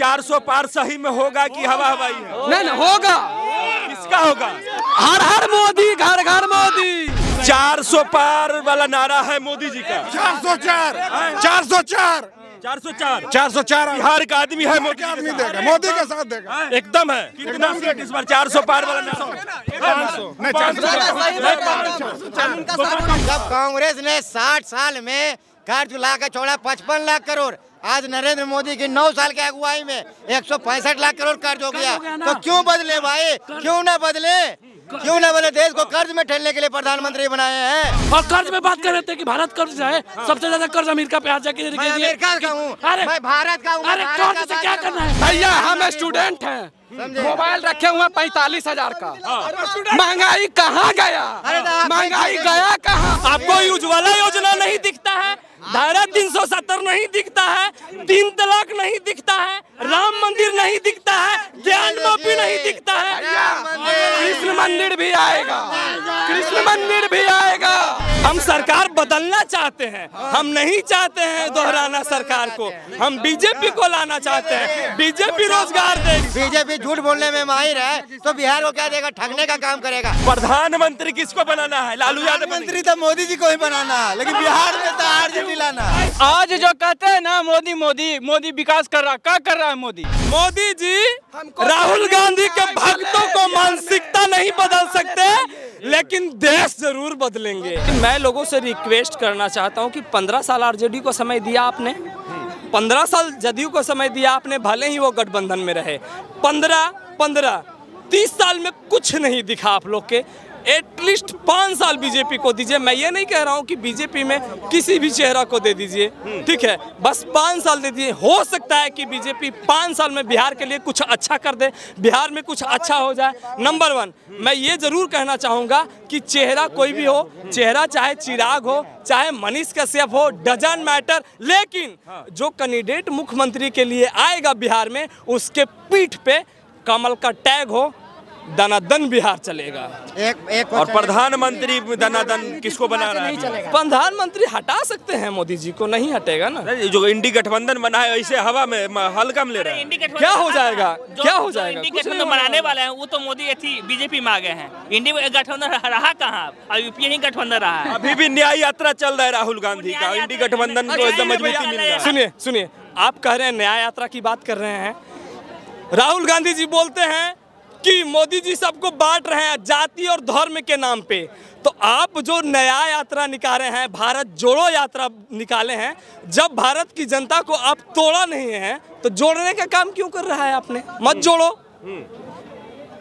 400 पार सही में होगा कि हवा हवाई है? नहीं होगा। किसका होगा? हर हर मोदी, घर घर मोदी। 400 पार वाला नारा है मोदी जी का। 404 404 404 404 बिहार का आदमी है, मोदी आदमी देगा, मोदी का साथ देगा एकदम है। कितना सीट इस बार 400 पार वाला नारा? जब कांग्रेस ने 60 साल में कर्ज लाकर छोड़ा 55 लाख करोड़, आज नरेंद्र मोदी की 9 साल की अगुवाई में 165 लाख करोड़ कर्ज हो गया। तो क्यों बदले भाई, क्यों ना बदले, क्यों ना बदले? देश को कर्ज में ठेलने के लिए प्रधानमंत्री बनाए हैं। और कर्ज में बात कर रहे थे कि भारत कर्ज है, सबसे ज्यादा कर्ज अमेरिका पे आज जाके। मैं अमेरिका का हूँ, मैं भारत का हूँ। अरे कर्ज से क्या करना है भैया? हम स्टूडेंट हैं, मोबाइल रखे हुए 45,000 का। महंगाई कहाँ गया? महंगाई गया कहाँ? आपको उज्ज्वला योजना नहीं दिखता है, धारा 370 नहीं दिखता है, 3 तलाक नहीं दिखता है, राम मंदिर नहीं दिखता है, ज्ञान माफी नहीं दिखता है। कृष्ण मंदिर भी आएगा, कृष्ण मंदिर भी आएगा। हम सरकार बदलना चाहते हैं, हम नहीं चाहते हैं दोहराना सरकार को। हम बीजेपी को लाना चाहते हैं, बीजेपी रोजगार देगी। बीजेपी झूठ बोलने में माहिर है, तो बिहार को क्या देगा? ठगने का काम करेगा। प्रधानमंत्री किसको बनाना है? लालू यादव। मंत्री तो मोदी जी को ही बनाना है, लेकिन बिहार में तो आरजेडी लाना है। आज जो कहते हैं ना मोदी मोदी मोदी विकास कर रहा, क्या कर रहा है मोदी? मोदी जी राहुल गांधी के भक्तों को मानसिकता नहीं बदल सकते, लेकिन देश जरूर बदलेंगे। मैं लोगों से रिक्वेस्ट करना चाहता हूं कि 15 साल आरजेडी को समय दिया आपने, 15 साल जदयू को समय दिया आपने, भले ही वो गठबंधन में रहे। 30 साल में कुछ नहीं दिखा आप लोग के। एटलीस्ट 5 साल बीजेपी को दीजिए। मैं ये नहीं कह रहा हूँ कि बीजेपी में किसी भी चेहरा को दे दीजिए, ठीक है, बस 5 साल दे दीजिए। हो सकता है कि बीजेपी 5 साल में बिहार के लिए कुछ अच्छा कर दे, बिहार में कुछ अच्छा हो जाए। नंबर 1 मैं ये जरूर कहना चाहूँगा कि चेहरा कोई भी हो, चेहरा चाहे चिराग हो, चाहे मनीष कश्यप हो, डजंट मैटर, लेकिन जो कैंडिडेट मुख्यमंत्री के लिए आएगा बिहार में, उसके पीठ पे कमल का टैग हो, दनादन बिहार चलेगा। एक और प्रधानमंत्री दनादन किसको बना रहा है? प्रधानमंत्री हटा सकते हैं, मोदी जी को नहीं हटेगा ना। जो इंडी गठबंधन बना है ऐसे हवा में हल्का में ले रहा है। क्या हो जाएगा? क्या हो जाएगा? इंडी गठबंधन बनाने वाले हैं वो तो मोदी थी बीजेपी में आ गए हैं। इंडी गठबंधन रहा कहाँ? यूपीए ही गठबंधन रहा है। अभी भी न्याय यात्रा चल रहा है राहुल गांधी का, इंडी गठबंधन को एकदम मजबूती मिल रहा है। सुनिए, आप कह रहे हैं न्याय यात्रा की बात कर रहे हैं। राहुल गांधी जी बोलते हैं कि मोदी जी सबको बांट रहे हैं जाति और धर्म के नाम पे। तो आप जो नया यात्रा निकाले हैं, भारत जोड़ो यात्रा निकाले हैं, जब भारत की जनता को आप तोड़ा नहीं है तो जोड़ने का काम क्यों कर रहा है आपने? मत जोड़ो।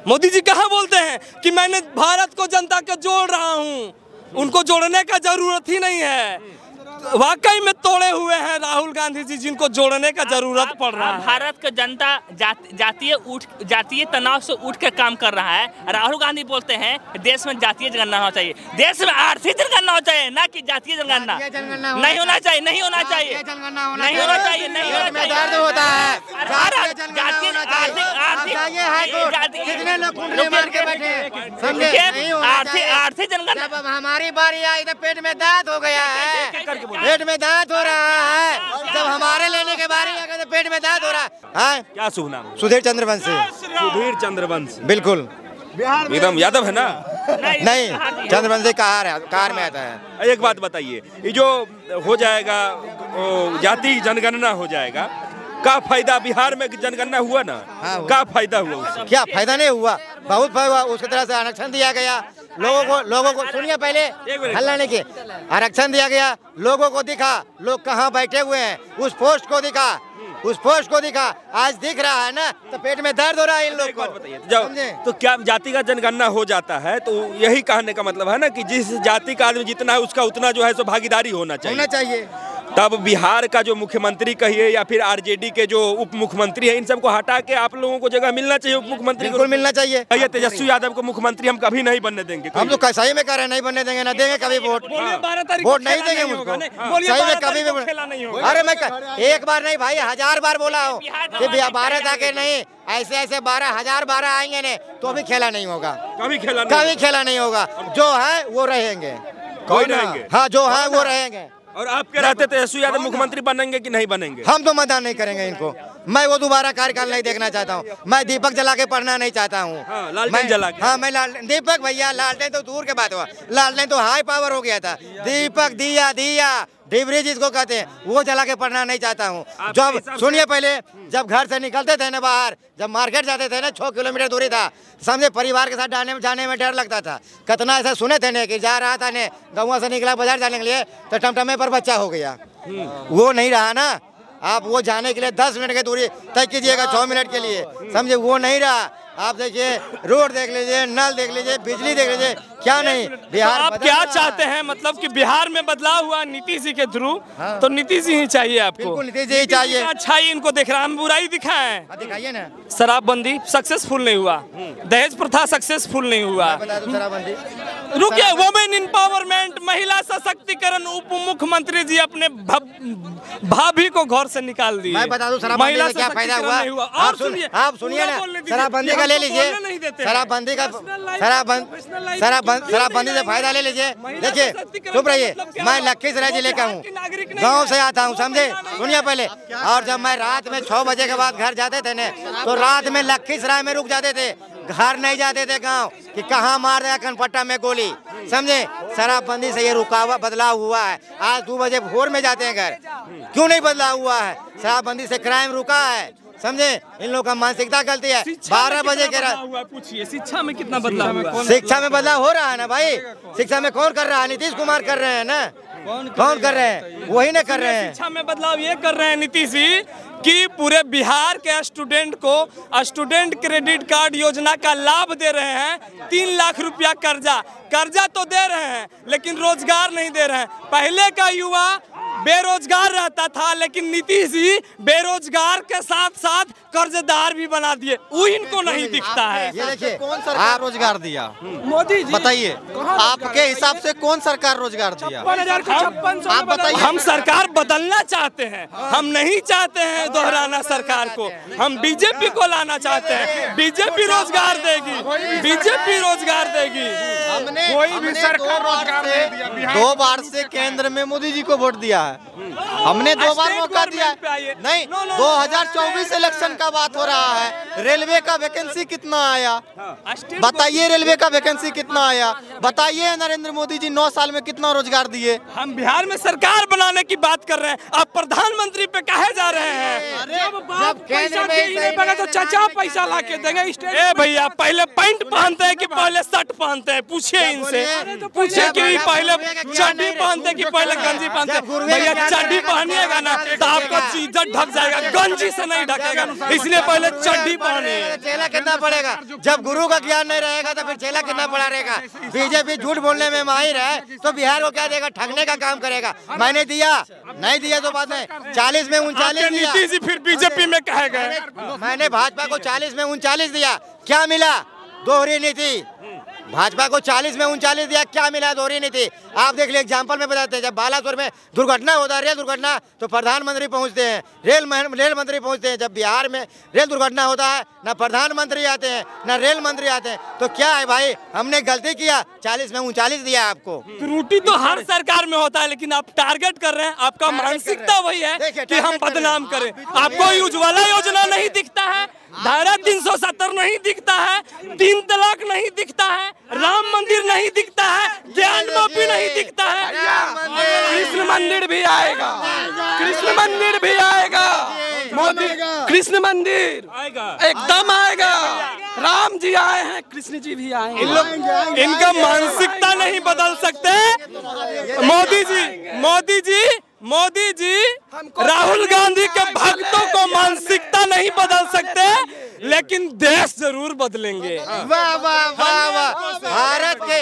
मोदी जी कहाँ बोलते हैं कि मैंने भारत को जनता को जोड़ रहा हूँ? उनको जोड़ने का जरूरत ही नहीं है। वाकई में तोड़े हुए हैं राहुल गांधी जी, जिनको जोड़ने का जरूरत पड़ रहा है। भारत का जनता जातीय तनाव से उठ कर काम कर रहा है। राहुल गांधी बोलते हैं देश में जातीय जनगणना होना चाहिए, देश में आर्थिक जनगणना होना चाहिए, ना कि जातीय जनगणना। नहीं होना चाहिए, नहीं होना चाहिए, नहीं होना चाहिए, नहीं होना चाहिए। दर्द होता है। आर्थिक जनगणना। जब हमारी बारी आई तो पेट में दांत हो गया है, पेट में दांत हो रहा है। जब हमारे लेने के बारी आ गए तो पेट में दांत हो रहा है। क्या शुभ नाम? सुधीर चंद्रवंशी। सुधीर चंद्रवंशी, बिल्कुल एकदम यादव है ना? नहीं, चंद्रवंशी कार में आता है। एक बात बताइए, ये जो हो जाएगा जाति जनगणना हो जाएगा, क्या फायदा? बिहार में जनगणना हुआ ना, क्या फायदा हुआ उससे? क्या फायदा नहीं हुआ? बहुत फायदा हुआ। उसकी तरह से आरक्षण दिया गया लोगों को सुनिए, पहले हल्ला नहीं किए। आरक्षण दिया गया, लोगों को दिखा लोग कहाँ बैठे हुए हैं, उस पोस्ट को दिखा, उस पोस्ट को दिखा। आज दिख रहा है ना, तो पेट में दर्द हो रहा है इन लोग को। तो क्या जाति का जनगणना हो जाता है तो यही कहने का मतलब है ना कि जिस जाति का आदमी जितना है उसका उतना जो है सो भागीदारी होना चाहिए। तब बिहार का जो मुख्यमंत्री कहिए या फिर आरजेडी के जो उप मुख्यमंत्री है, इन सबको हटा के आप लोगों को जगह मिलना चाहिए। उप मुख्यमंत्री को मिलना चाहिए। भैया तेजस्वी यादव को मुख्यमंत्री हम कभी नहीं बनने देंगे। हम तो सही में कह रहे हैं, नहीं बनने देंगे, ना देंगे कभी वोट नहीं देंगे मुझको, सही में कभी भी। अरे मैं एक बार नहीं भाई, 1000 बार बोला हूँ कि 12 ताकि नहीं, ऐसे 12,000 12 आएंगे नहीं तो भी खेला नहीं होगा, कभी खेला नहीं होगा। जो है वो रहेंगे, हाँ जो है वो रहेंगे। और आपके रहते तेजस्वी यादव मुख्यमंत्री बनेंगे कि नहीं बनेंगे? हम तो मतदान नहीं करेंगे इनको। मैं वो दोबारा कार्यकाल नहीं देखना चाहता हूँ। मैं दीपक जला के पढ़ना नहीं चाहता हूँ। मैं दीपक भैया, लालटेन तो दूर के बात हुआ, लालटेन तो हाई पावर हो गया था। दीपक दिया डिबरी जिसको कहते हैं, वो जला के पढ़ना नहीं चाहता हूँ। जब सुनिए, पहले जब घर से निकलते थे ना बाहर, जब मार्केट जाते थे ना, 6 किलोमीटर दूरी था, समझे परिवार के साथ जाने में डर लगता था। कितना ऐसा सुने थे ने कि जा रहा था ने गाँव से निकला बाजार जाने के लिए तो टमटमे पर बच्चा हो गया। वो नहीं रहा ना। आप वो जाने के लिए 10 मिनट की दूरी तय कीजिएगा 6 मिनट के लिए, समझे, वो नहीं रहा। आप देखिए, रोड देख लीजिए, नल देख लीजिए, बिजली देख लीजिए, क्या नहीं। बिहार तो आप क्या चाहते हैं, मतलब कि बिहार में बदलाव हुआ नीतीश जी के थ्रू, तो नीतीश जी ही चाहिए आपको? बिल्कुल नीतीश जी ही चाहिए। अच्छाई इनको दिख रहा है, हम बुराई दिखाएं? दिखाइए ना। शराबबंदी सक्सेसफुल नहीं हुआ, दहेज प्रथा सक्सेसफुल नहीं हुआ। शराबबंदी रुकिए, वुमेन एम्पावरमेंट, महिला सशक्तिकरण, उप मुख्यमंत्री जी अपने भाभी को घर से निकाल दिए। मैं बता दूं शराबबंदी से क्या फायदा हुआ। आप सुनिए ना, शराबबंदी का ले लीजिए, शराबबंदी से फायदा ले लीजिए। देखिए, चुप रहिए, मैं लखीसराय जिले का हूँ, गाँव से आता हूँ, समझे। सुनिए पहले, और जब मैं रात में 6 बजे के बाद घर जाते थे न, तो रात में लखीसराय में रुक जाते थे, घर नहीं जाते थे गांव कि कहाँ मार दिया कनपट्टा में गोली, समझे। शराबबंदी से ये रुकावट बदलाव हुआ है। आज 2 बजे भोर में जाते हैं घर, क्यों नहीं बदलाव हुआ है? शराबबंदी से क्राइम रुका है, समझे। इन लोगों का मानसिकता गलती है। 12 बजे के रात पूछिए, शिक्षा में कितना बदलाव हुआ? शिक्षा में बदलाव हो रहा है ना भाई। शिक्षा में कौन कर रहा है? नीतीश कुमार कर रहे हैं ना। कौन कर रहे हैं? वही ना कर रहे हैं। शिक्षा में बदलाव ये कर रहे हैं नीतीश जी कि पूरे बिहार के स्टूडेंट को स्टूडेंट क्रेडिट कार्ड योजना का लाभ दे रहे हैं। 3 लाख रुपया कर्जा तो दे रहे हैं, लेकिन रोजगार नहीं दे रहे हैं। पहले का युवा बेरोजगार रहता था, लेकिन नीतीश जी बेरोजगार के साथ साथ कर्जदार भी बना दिए। वो इनको नहीं दिखता है। ये देखिए, कौन सरकार रोजगार दिया? मोदी जी बताइए, आपके हिसाब से कौन सरकार रोजगार दिया? आप बताइए। हम सरकार बदलना चाहते हैं, हम नहीं चाहते हैं दोहराना सरकार को। हम बीजेपी को लाना चाहते हैं। बीजेपी रोजगार देगी, बीजेपी रोजगार देगी। कोई भी सरकार रोजगार नहीं दिया। 2 बार से केंद्र में मोदी जी को वोट दिया है। हमने 2 बार मौका दिया है। नहीं, 2024 इलेक्शन का बात हो रहा है। रेलवे का वैकेंसी कितना आया बताइए? रेलवे का वैकेंसी कितना आया बताइए? नरेंद्र मोदी जी 9 साल में कितना रोजगार दिए? हम बिहार में सरकार बनाने की बात कर रहे हैं, आप प्रधानमंत्री पे कहे जा रहे हैं। जब पैसा दे ही नहीं पाएगा तो चाचा पैसा ला के देंगे। ए भैया, पहले पैंट पहनते हैं कि पहले शर्ट पहनते हैं? पूछिए इनसे, पूछिए कि पहले चड्डी पहनते कि पहले गंजी पहनते हैं? भैया, चड्डी पहनिएगा ना तो आपका इज्जत ढक जाएगा, गंजी से नहीं ढकेगा, इसलिए पहले चड्डी पहनिए। चेला कितना पड़ेगा? जब गुरु का ज्ञान नहीं रहेगा तो फिर चेला कितना पड़ा रहेगा? बीजेपी झूठ बोलने में माहिर है, तो बिहार को क्या देगा? ठगने का काम करेगा। मैंने दिया, नहीं दिया तो बात नहीं। 40 में 39 दिया। नीतीश जी फिर बीजेपी में कहे गए। मैंने भाजपा को 40 में 39 दिया, क्या मिला? दोहरी नीति। भाजपा को 40 में 39 दिया, क्या मिला? दोहरी नीति। आप देख लीजिए, एग्जाम्पल में बताते हैं, जब बालासोर में दुर्घटना होता है, रेल दुर्घटना, तो प्रधानमंत्री पहुंचते हैं, रेल मंत्री पहुंचते हैं। जब बिहार में रेल दुर्घटना होता है, ना प्रधानमंत्री आते हैं ना रेल मंत्री आते हैं। तो क्या है भाई, हमने गलती किया? 40 में 39 दिया आपको। त्रुटि तो हर सरकार में होता है, लेकिन आप टारगेट कर रहे हैं। आपका मानसिकता वही है कि हम बदनाम करें। आपको उज्ज्वला योजना नहीं दिखता है, धारा 370 नहीं दिखता है, 3 तलाक नहीं दिखता है, राम मंदिर नहीं दिखता है, ज्ञान माफी नहीं दिखता है। कृष्ण मंदिर भी आएगा, कृष्ण मंदिर भी आएगा, मोदी कृष्ण मंदिर एकदम आएगा। राम जी आए हैं, कृष्ण जी भी आए हैं। इनका मानसिकता नहीं बदल सकते। मोदी जी राहुल गांधी के भक्तों को मानसिकता नहीं बदल सकते, लेकिन देश जरूर बदलेंगे। वाह वाह वाह वाह। भारत के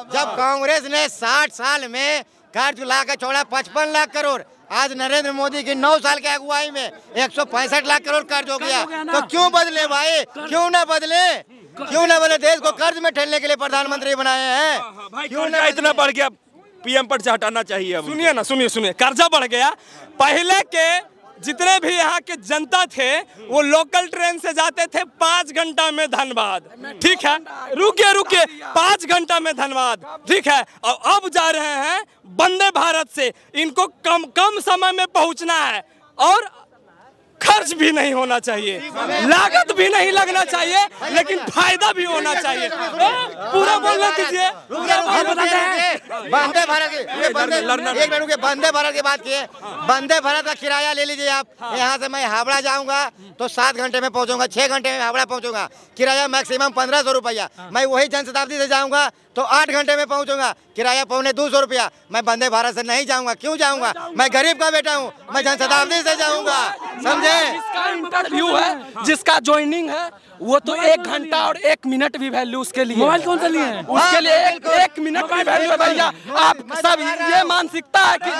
जब कांग्रेस ने 60 साल में कर्ज ला के छोड़ा 55 लाख करोड़, आज नरेंद्र मोदी की 9 साल की अगुवाई में 165 लाख करोड़ कर्ज हो गया। तो क्यों बदले भाई? क्यों ना बदले? क्यों ना बदले? देश को कर्ज में ठेलने के लिए प्रधानमंत्री बनाए हैं। क्यों ना इतना बढ़ गया? पीएम पद से हटाना चाहिए। अब सुनिए ना, सुनिए, कर्जा बढ़ गया। पहले के जितने भी यहाँ के जनता थे, वो लोकल ट्रेन से जाते थे 5 घंटा में धनबाद, ठीक है? रुकिए 5 घंटा में धनबाद, ठीक है? और अब जा रहे हैं वंदे भारत से। इनको कम समय में पहुँचना है। और खर्च भी नहीं होना चाहिए, लागत भी नहीं लगना चाहिए, लेकिन फायदा भी होना चाहिए। पूरा बोलना दीजिए। वंदे भारत वंदे भारत की बात किए, वंदे भारत का किराया ले लीजिए आप। यहाँ से मैं हावड़ा जाऊंगा तो 7 घंटे में पहुंचूंगा, 6 घंटे में हावड़ा पहुंचूंगा, किराया मैक्सिमम 1500 रुपया। मैं वही जनशताब्दी से जाऊंगा तो 8 घंटे में पहुंचूंगा, किराया 250 रुपया। मैं वंदे भारत से नहीं जाऊंगा, क्यों जाऊंगा? मैं गरीब का बेटा हूँ, मैं जनशताब्दी से जाऊंगा, समझे? जिसका इंटरव्यू है, जिसका ज्वाइनिंग है, वो तो 1 घंटा और 1 मिनट भी वैल्यू उसके लिए। मोबाइल कौन सा लिए हैं? उसके लिए 1 मिनट भी वैल्यू है भैया। आप सब ये मानसिकता है कि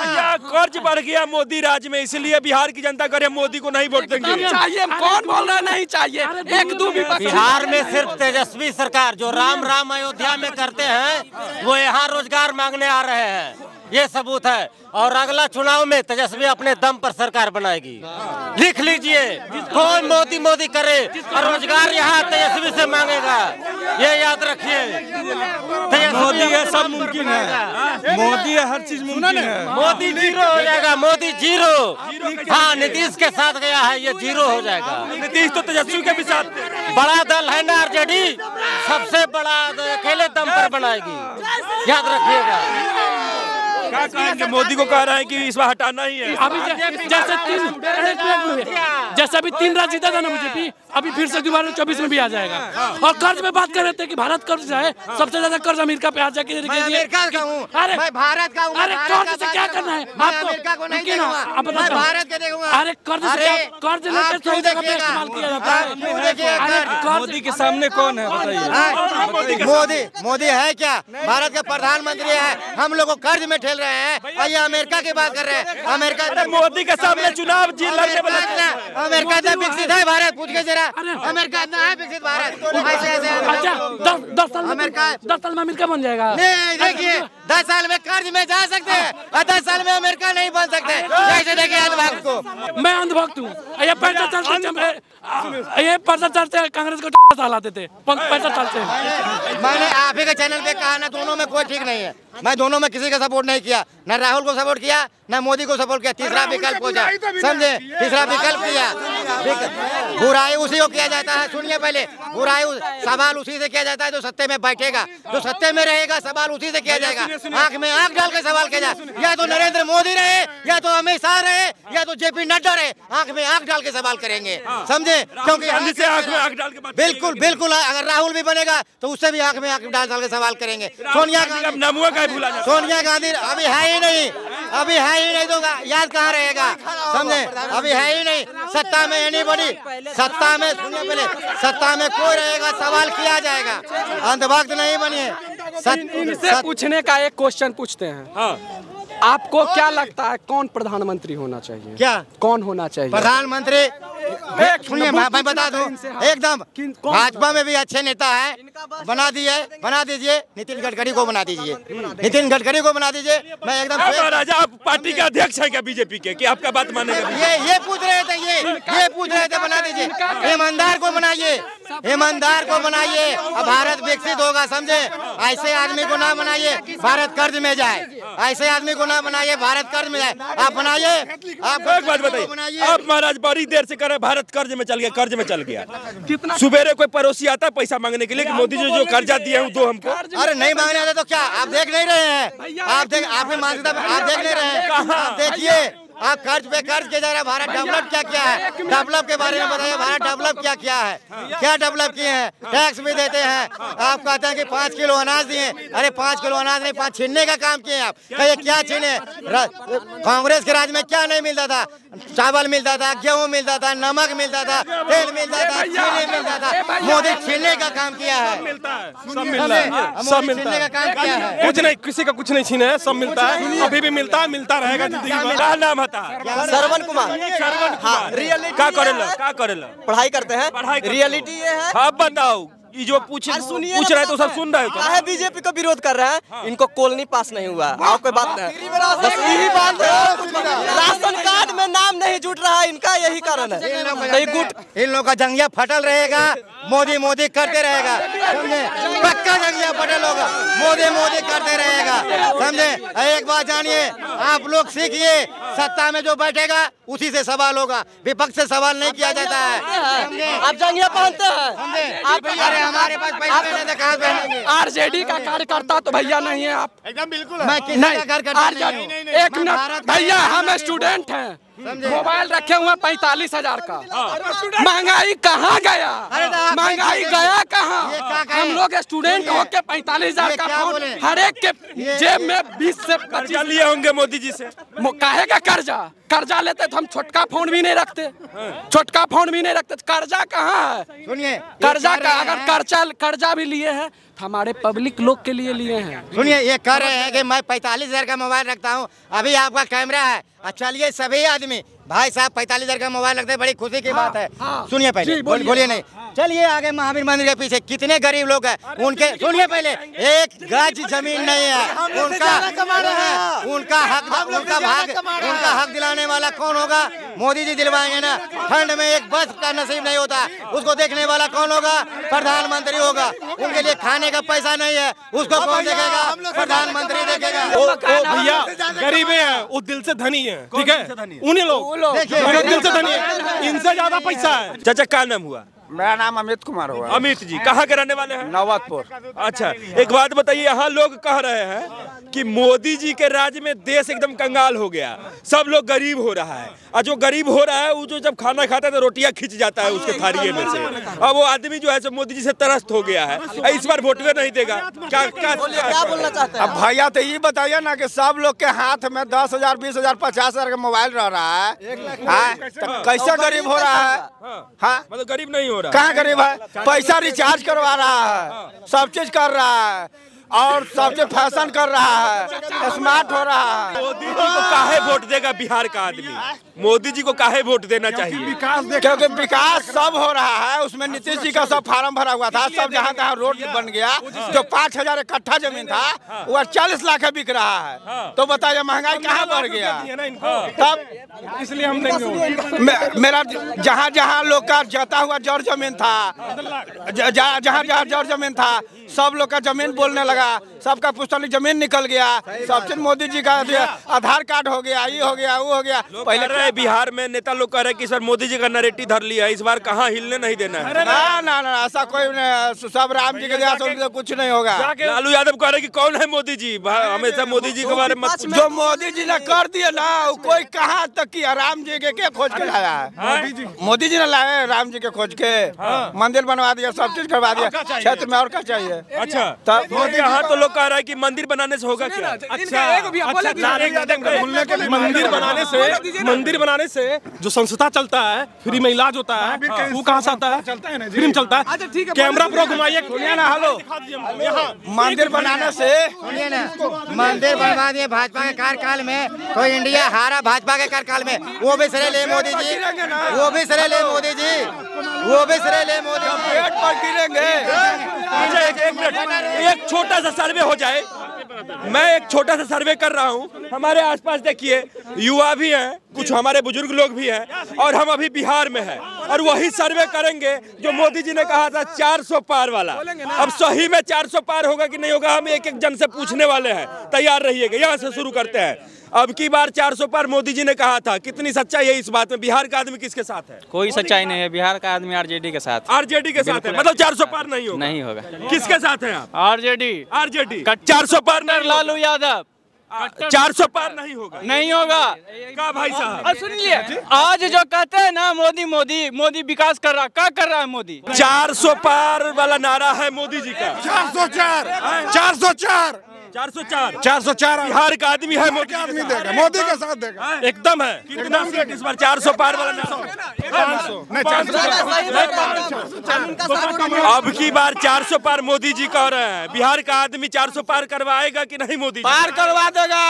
कर्ज बढ़ गया मोदी राज में, इसलिए बिहार की जनता करे मोदी को नहीं वोट देंगे। चाहिए, कौन बोल रहा नहीं चाहिए? 1-2 विपक्ष। बिहार में सिर्फ तेजस्वी सरकार जो राम राम अयोध्या में करते हैं, वो यहाँ रोजगार मांगने आ रहे हैं, ये सबूत है। और अगला चुनाव में तेजस्वी अपने दम पर सरकार बनाएगी, लिख लीजिए। कौन मोदी मोदी करे और रोजगार यहाँ तेजस्वी से मांगेगा, ये याद रखिए। मोदी है, सब मुमकिन है, मोदी है, हर चीज मुमकिन है। मोदी जीरो हो जाएगा, मोदी जीरो। हाँ, नीतीश के साथ गया है, ये जीरो हो जाएगा। नीतीश तो तेजस्वी के भी साथ बड़ा दल है ना आरजेडी, सबसे बड़ा अकेले दम पर बनाएगी, याद रखिएगा। क्या कहेंगे? मोदी को कह रहे हैं कि इस बार हटाना ही है। अभी जैसे अभी 3 राज्य जीता था ना बीजेपी, अभी फिर से 2024 में भी आ जाएगा। और कर्ज में बात कर रहे थे कि भारत कर्ज है, सबसे ज्यादा कर्ज अमेरिका पे आ जाके। मैं अमेरिका का हूँ, मैं भारत का हूँ। अरे कर्ज से क्या करना है आपको? अमेरिका को नहीं मैं भारत के देखूंगा। अरे कर्ज लेकर सही जगह पे इस्तेमाल किया जाता है। मोदी के सामने कौन है बताइए? मोदी है क्या? भारत के प्रधानमंत्री है, हम लोग को कर्ज में ठेल रहे हैं और ये अमेरिका की बात कर रहे हैं। अमेरिका मोदी के सामने चुनाव जीत लड़ने वाला अमेरिका इतना विकसित है भारत, पूछ के जरा। अमेरिका इतना है विकसित भारत। अच्छा 10 साल में अमेरिका बन जाएगा। नहीं, देखिए 10 साल में कर्ज में जा सकते हैं और 10 साल में अमेरिका नहीं बन सकते। कैसे देखिए अंधभक्त को? मैं अंधभक्त हूँ। ये 65 साल से कांग्रेस को हलाते थे, 65 साल से। मैंने आप ही के चैनल पे कहा ना, दोनों में कोई ठीक नहीं है। मैं दोनों में किसी का सपोर्ट नहीं किया, न राहुल को सपोर्ट किया, न मोदी को सपोर्ट किया। तीसरा विकल्प खोजा, समझे? तीसरा विकल्प किया। बुराई उसी को किया जाता है। सुनिए पहले, बुराई सवाल उसी से किया जाता है जो सत्ते में बैठेगा, जो सत्ते में रहेगा, सवाल उसी से किया जाएगा। आंख में आंख डाल के सवाल किया जाए, या तो नरेंद्र मोदी रहे, या तो अमित शाह रहे, या तो जेपी नड्डा रहे, आंख में आंख डाल के सवाल करेंगे, समझे? क्योंकि बिल्कुल बिल्कुल, अगर राहुल भी बनेगा तो उससे भी आंख में आंख डाल के सवाल करेंगे। सोनिया गांधी अभी है ही नहीं, अभी है ही नहीं, तो याद कहाँ रहेगा, समझे? अभी है ही नहीं सत्ता में। एनीबॉडी सत्ता में, सुनिए पहले, सत्ता में कोई रहेगा, सवाल किया जाएगा। अंधभक्त नहीं बनिए। इनसे पूछने का एक क्वेश्चन पूछते हैं। आपको क्या लगता है कौन प्रधानमंत्री होना चाहिए? क्या कौन होना चाहिए प्रधानमंत्री? सुनिए मैं बता दूं, एकदम भाजपा में भी अच्छे नेता है, बना दीजिए। नितिन गडकरी को बना दीजिए, नितिन गडकरी को बना दीजिए। मैं एकदम राजा, आप पार्टी के अध्यक्ष है क्या बीजेपी के? कि आपका बात मानेगा? ये पूछ रहे थे, ये पूछ रहे थे, बना दीजिए। ईमानदार को बनाइए, ईमानदार को बनाइए, अब भारत विकसित होगा, समझे? ऐसे आदमी को ना बनाइए भारत कर्ज में जाए, ऐसे आदमी को ना बनाइए भारत कर्ज में जाए। आप बनाइए। आप एक बात बताइए, आप महाराज बड़ी देर से कर रहे भारत कर्ज में चल गया, कर्ज में चल गया। कितना सुबेरे कोई पड़ोसी आता है पैसा मांगने के लिए कि मोदी जी जो कर्जा दिए हैं दो हमको। अरे नहीं मांगने आते तो क्या आप देख नहीं रहे हैं? आपकी मानसिकता आप देख नहीं रहे हैं? आप देखिए, आप कर्ज पे कर्ज किया जा रहा है। भारत डेवलप क्या किया है? डेवलप के बारे में बताइए, भारत डेवलप क्या किया है? क्या डेवलप किए हैं? टैक्स भी देते हैं। आप कहते हैं कि 5 किलो अनाज दिए, अरे 5 किलो अनाज नहीं, 5 छीनने का काम किए आप। कहिए क्या छीने? कांग्रेस के राज में क्या नहीं मिलता था? चावल मिलता था, गेहूँ मिलता था, नमक मिलता था, तेल मिलता था, चीनी मिलता था। मोदी छीनने का काम किया है, सब मिलता है, सब मिलता है, का काम किया है। कुछ नहीं, किसी का कुछ नहीं छीने है, सब मिलता है, अभी भी मिलता है, मिलता रहेगा जिंदगी में। क्या नाम था? श्रवण कुमार। हाँ, रियलिटी क्या करेला? पढ़ाई करते हैं। रियलिटी ये है। आप बताओ, ये जो पूछ रहे हैं तो सब सुन रहे हो? है बीजेपी को विरोध कर रहे हैं, इनको कॉलोनी पास नहीं हुआ, और कोई बात नहीं, बस यही बात है। राशन कार्ड में नाम नहीं जुट रहा है, इनका यही कारण है। इन लोगों का जंगिया फटल रहेगा, मोदी करते रहेगा, समझे? पक्का हमेशा जंगिया पटेल होगा, मोदी मोदी करते रहेगा, समझे। एक बात जानिए, आप लोग सीखिए, सत्ता में जो बैठेगा उसी से सवाल होगा, विपक्ष से सवाल नहीं किया जाता है। आप जंगिया पहनते हैं, आप अरे हमारे पास पैसे नहीं कहाँ पहनेंगे। आरजेडी का कार्यकर्ता तो भैया नहीं है आप, एकदम बिल्कुल मैं किसी का कार्यकर्ता नहीं हूँ। एक मिनट भैया, हम स्टूडेंट हैं, मोबाइल रखे हुए 45,000 का। महंगाई कहाँ गया, महंगाई गया कहाँ? हम लोग स्टूडेंट होके 45,000 का फोन हर एक के जेब में 20 से 25 लिए होंगे मोदी जी से। काहे का कर्जा लेते तो हम छोटका फोन भी नहीं रखते, छोटका फोन भी नहीं रखते। कर्जा कहाँ है? सुनिए, कर्जा का अगर कर्जा भी लिए हैं तो हमारे पब्लिक लोग के लिए लिए हैं। सुनिए, ये कह रहे हैं कि मैं 45,000 का मोबाइल रखता हूँ, अभी आपका कैमरा है, चलिए सभी आदमी भाई साहब 45,000 का मोबाइल रखते हैं, बड़ी खुशी की बात है। सुनिए पहले, बोलिए नहीं, चलिए आगे महावीर मंदिर के पीछे कितने गरीब लोग हैं, उनके सुनिए पहले, एक गज जमीन नहीं है, उनका हक दिलाने वाला कौन होगा? मोदी जी दिलवाएंगे ना। ठंड में एक बस का नसीब नहीं होता, उसको देखने वाला कौन होगा? प्रधानमंत्री होगा। उनके लिए खाने का पैसा नहीं है, उसको कौन देखेगा? प्रधानमंत्री देखेगा। भैया गरीबे हैं, वो दिल से धनी है, ठीक है, उन्हीं लोग दिल से धनी है, इनसे ज्यादा पैसा है। चाचा क्या नाम हुआ? मेरा नाम अमित कुमार हुआ। अमित जी कहाँ के रहने वाले हैं? नौबतपुर। अच्छा, एक बात बताइए, यहाँ लोग कह रहे हैं कि मोदी जी के राज में देश एकदम कंगाल हो गया, सब लोग गरीब हो रहा है, और जो गरीब हो रहा है वो जो जब खाना खाता है तो रोटियां खिंच जाता है उसके थालिये में से, अब वो आदमी जो है सो मोदी जी से त्रस्त हो गया है, इस बार वोट में नहीं देगा। क्या बोलना चाहते हैं? अब भैया तो ये बताइए ना कि सब लोग के हाथ में 10,000, 20,000, 50,000 का मोबाइल रह रहा है, कैसे गरीब हो रहा है? हाँ, मतलब गरीब नहीं हो रहा। कहाँ गरीब है? पैसा रिचार्ज करवा रहा है, सब चीज कर रहा है, और सब चीज फैशन कर रहा है, स्मार्ट हो रहा है। मोदी जी को काहे वोट देगा बिहार का आदमी? मोदी जी को काहे वोट देना चाहिए? क्योंकि विकास सब हो रहा है, उसमें नीतीश जी का सब फार्म भरा हुआ था, सब जहाँ तहाँ रोड बन गया, जो 5,000 कट्ठा जमीन था वो 40 लाख बिक रहा है, तो बताइए महंगाई कहाँ बढ़ गया? तब इसलिए हम देंगे। मेरा जहाँ जहाँ लोग का जाता हुआ जड़ जमीन था, जहाँ जहाँ जड़ जमीन था, सब लोग का जमीन बोलने लगा, सबका पुश्तैनी जमीन निकल गया, सब चीज मोदी जी का आधार कार्ड हो गया, ये हो गया, वो हो गया। पहले बिहार में नेता लोग कह रहे कि सर मोदी जी का नैरेटिव धर लिया है, इस बार कहाँ हिलने नहीं देना है। ना ऐसा कोई नहीं, सब राम जी के दया से कुछ नहीं होगा। लालू यादव कह रहे कि कौन है मोदी जी, हमेशा मोदी जी के बारे में जो मोदी जी ने कर दिया ना, कोई कहाँ तक किया? राम जी के खोज के लाया है? मोदी जी ने लाए राम जी के खोज के, मंदिर बनवा दिया, सब चीज करवा दिया, क्षेत्र में और क्या चाहिए? अच्छा, तब यहाँ तो लोग कह रहा है कि मंदिर बनाने से होगा क्या? मंदिर बनाने से जो संस्था चलता है, फ्री में इलाज होता है, वो कहाँ से आता है? फ्री में चलता है। कैमरा प्रो घुमाइए, हेलो, मंदिर बनाने से, सुनिए ना, मंदिर बनवा दिए भाजपा के कार्यकाल में, तो इंडिया हारा भाजपा के कार्यकाल में, वो भी श्रेय ले मोदी जी, वो भी श्रेय ले मोदी जी, वो भी श्रेय ले मोदी जी। पेट पर गिरेंगे। एक छोटा सा सर्वे हो जाए, मैं एक छोटा सा सर्वे कर रहा हूँ, हमारे आसपास देखिए युवा भी हैं, कुछ हमारे बुजुर्ग लोग भी हैं, और हम अभी बिहार में हैं, और वही सर्वे करेंगे जो मोदी जी ने कहा था 400 पार वाला। अब सही में 400 पार होगा कि नहीं होगा, हम एक एक जन से पूछने वाले हैं, तैयार रहिएगा। यहाँ से शुरू करते हैं। अब की बार 400 पार मोदी जी ने कहा था, कितनी सच्चाई है इस बात में? बिहार का आदमी किसके साथ है? कोई सच्चाई नहीं है, बिहार का आदमी आरजेडी के साथ। आरजेडी के साथ है, मतलब 400 पार नहीं होगा? नहीं होगा। किसके साथ है आप? आरजेडी। 400 पार नहीं, लालू यादव 400 पार नहीं होगा। नहीं होगा का भाई साहब? सुन लिए, आज जो कहते हैं ना मोदी मोदी मोदी विकास कर रहा, क्या कर रहा है मोदी? 400 पार वाला नारा है मोदी जी का। 404 बिहार का आदमी है, मोदी आदमी देगा, मोदी के साथ देगा, एकदम है। कितना सीट इस बार 400 पार वाला नारा? अब की बार 400 पार मोदी जी कह रहे हैं, बिहार का आदमी 400 पार करवाएगा कि नहीं? मोदी पार करवा देगा,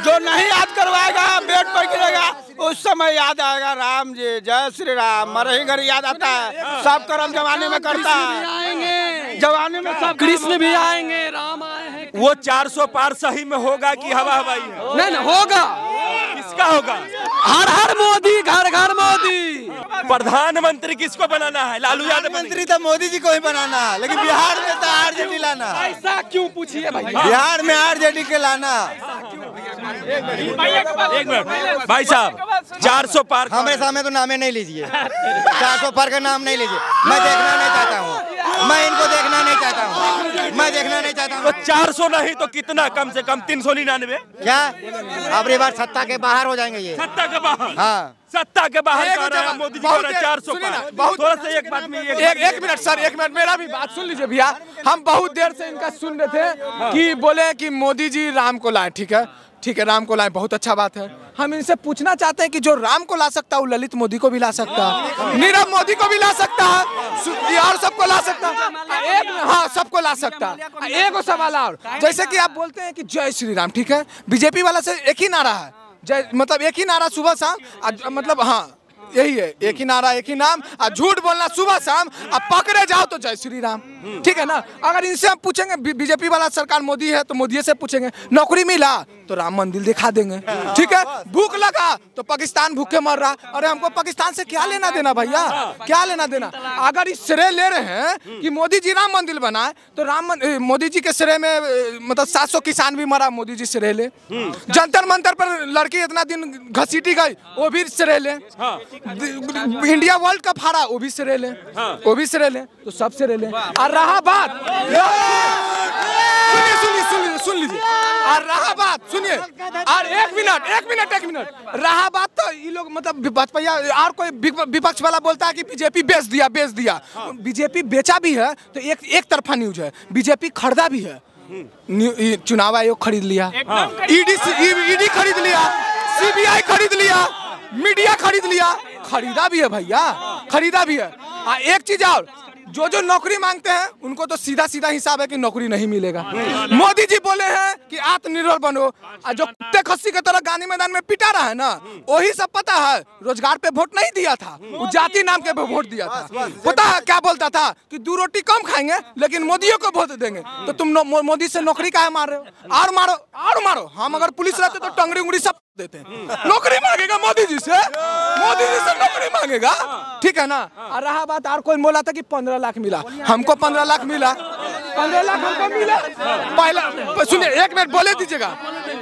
जो नहीं याद करवाएगा पेट पर गिरेगा, उस समय याद आएगा राम जी, जय श्री राम, मरही घर याद आता है, सब कर्म जवानी में करता है, जवानी में सब कृष्ण भी आएंगे, राम आए हैं। वो 400 पार सही में होगा कि हवा हवाई है? नहीं होगा। किसका होगा? हर हर मोदी, घर घर मोदी। प्रधानमंत्री किसको बनाना है? लालू यादव। मंत्री तो मोदी जी को ही बनाना है, लेकिन बिहार में तो आरजेडी लाना। ऐसा क्यों पूछिए भाई? बिहार में आरजेडी के लाना। एक मिनट भाई साहब, 400 पार हमारे सामने तो नामे नहीं लीजिए, 400 पार का नाम नहीं लीजिए। मैं देखना नहीं चाहता हूँ, मैं इनको देखना नहीं चाहता हूँ, मैं देखना नहीं चाहता हूँ। तो 400 नहीं तो कितना? कम से कम 399। क्या अब ये बार सत्ता के बाहर हो जाएंगे ये? सत्ता के बाहर? हाँ, सत्ता के बाहर कर रहे हैं मोदी जी। 400 पार। थोड़ा सा एक बात में एक मिनट सर, एक मिनट मेरा भी बात सुन लीजिए भैया। हम बहुत देर से इनका सुन रहे थे कि बोले कि मोदी जी राम को लाए। ठीक है, ठीक है, राम को लाए, बहुत अच्छा बात है। हम इनसे पूछना चाहते हैं कि जो राम को ला सकता है वो ललित मोदी को भी ला सकता है, नीरव मोदी को भी ला सकता है, और सबको ला सकता है। एक, हाँ, सबको ला सकता है। एक सवाल और, जैसे कि आप बोलते हैं कि जय श्री राम, ठीक है, बीजेपी वाला से एक ही नारा है, जय मतलब एक ही नारा सुबह शाम, मतलब हाँ यही है, एक ही नारा एक ही नाम, और झूठ बोलना सुबह शाम, अब पकड़े जाओ तो जय श्री राम। ठीक है ना? अगर इनसे हम पूछेंगे, बीजेपी वाला सरकार मोदी है तो मोदी से पूछेंगे नौकरी मिला तो राम मंदिर दिखा देंगे। ठीक है, भूख लगा तो पाकिस्तान भूखे मर रहा। अरे हमको पाकिस्तान से क्या लेना देना भैया, क्या लेना देना? अगर इस श्रेय ले रहे हैं कि मोदी जी राम मंदिर बनाए तो मोदी जी के श्रेय में मतलब 700 किसान भी मरा, मोदी जी श्रेय ले। जंतर मंतर पर लड़की इतना दिन घसीटी गई, वो भी श्रेय ले। इंडिया वर्ल्ड कप हारा, वो भी श्रेय ले, वो भी श्रेय ले, तो सब श्रेय ले। और रहा बात, सुन लीजिए, और रहा बात सुनिए, और एक मिनट रहा बात, तो ये लोग मतलब भाजपा और कोई विपक्ष वाला बोलता है कि बीजेपी बेच दिया। बीजेपी बेचा भी है तो एक तरफा न्यूज है, बीजेपी खरीदा भी है। चुनाव आयोग खरीद लिया, ईडी खरीद लिया, सीबीआई खरीद लिया, मीडिया खरीद लिया, खरीदा भी है भैया, खरीदा भी है। एक चीज और, जो नौकरी मांगते हैं उनको तो सीधा हिसाब है कि नौकरी नहीं मिलेगा। मोदी जी बोले हैं कि आत्मनिर्भर बनो, और जो कुत्ते खस्सी के तरह गांधी मैदान में पिटा रहा है ना, वही सब पता है। रोजगार पे वोट नहीं दिया था, वो जाति नाम के पे वोट दिया था। पता है क्या बोलता था कि 2 रोटी कम खाएंगे लेकिन मोदियों को वोट देंगे। तो तुम मोदी से नौकरी काहे मार रहे हो? और मारो। हम अगर पुलिस रहते तो टंगड़ी उंगड़ी सब देते हैं। नौकरी मांगेगा मोदी जी से नौकरी मांगेगा। ठीक है ना? और रहा बात, और कोई बोला था कि 15 लाख मिला, हमको 15 लाख मिला, 15 लाख हमको मिला। पहला सुनिए, एक मिनट बोले दीजिएगा।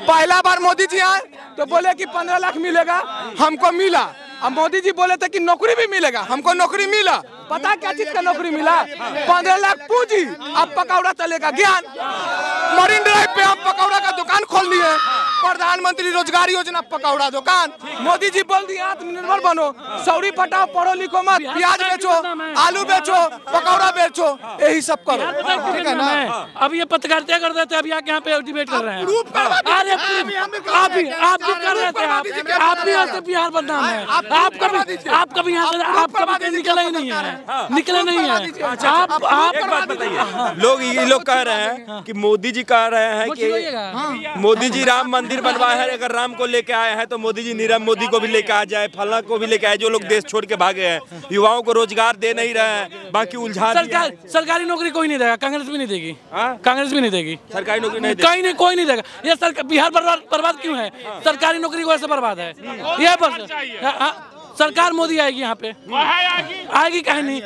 पहला बार मोदी जी आए तो बोले कि 15 लाख मिलेगा, हमको मिला। अब मोदी जी बोले थे कि नौकरी भी मिलेगा, हमको नौकरी मिला। पता क्या चीज का नौकरी मिला? 15 लाख पूंजी, अब पकौड़ा तलेगा ज्ञान। मरीन ड्राइव पे हम पकौड़ा का दुकान खोल दिए, प्रधानमंत्री रोजगार योजना पकौड़ा दुकान। मोदी जी बोल दिए आत्मनिर्भर बनो, सौरी पटाओ, पढ़ो लिखो मत, प्याज बेचो, आलू बेचो, पकौड़ा बेचो, यही सब करो। ठीक है ना? अब ये पत्रकारिता कर रहे थे, अब यहाँ पे डिबेट कर रहे हैं। अरे आप भी कर रहे थे, आप भी बिहार बदनाम है। आप कभी यहाँ से आप कभी निकले ही नहीं है, निकले नहीं है। आप एक बात बताइए, ये लोग कह रहे हैं कि मोदी जी कह रहे हैं कि मोदी जी राम मंदिर बनवाए हैं, अगर राम को लेके आए हैं तो मोदी जी नीरव मोदी को भी लेके आ जाए, फला को भी लेके आए, जो लोग देश छोड़ के भागे हैं। युवाओं को रोजगार दे नहीं रहे हैं, बाकी उलझा सरकारी नौकरी कोई नहीं देगा, कांग्रेस भी नहीं देगी, कांग्रेस भी नहीं देगी सरकारी नौकरी, नहीं कहीं नहीं, कोई नहीं देगा। ये बिहार बर्बाद क्यों है? सरकारी नौकरी को ऐसे बर्बाद है, ये बस सरकार मोदी आएगी यहाँ पे, आएगी कहीं नहीं।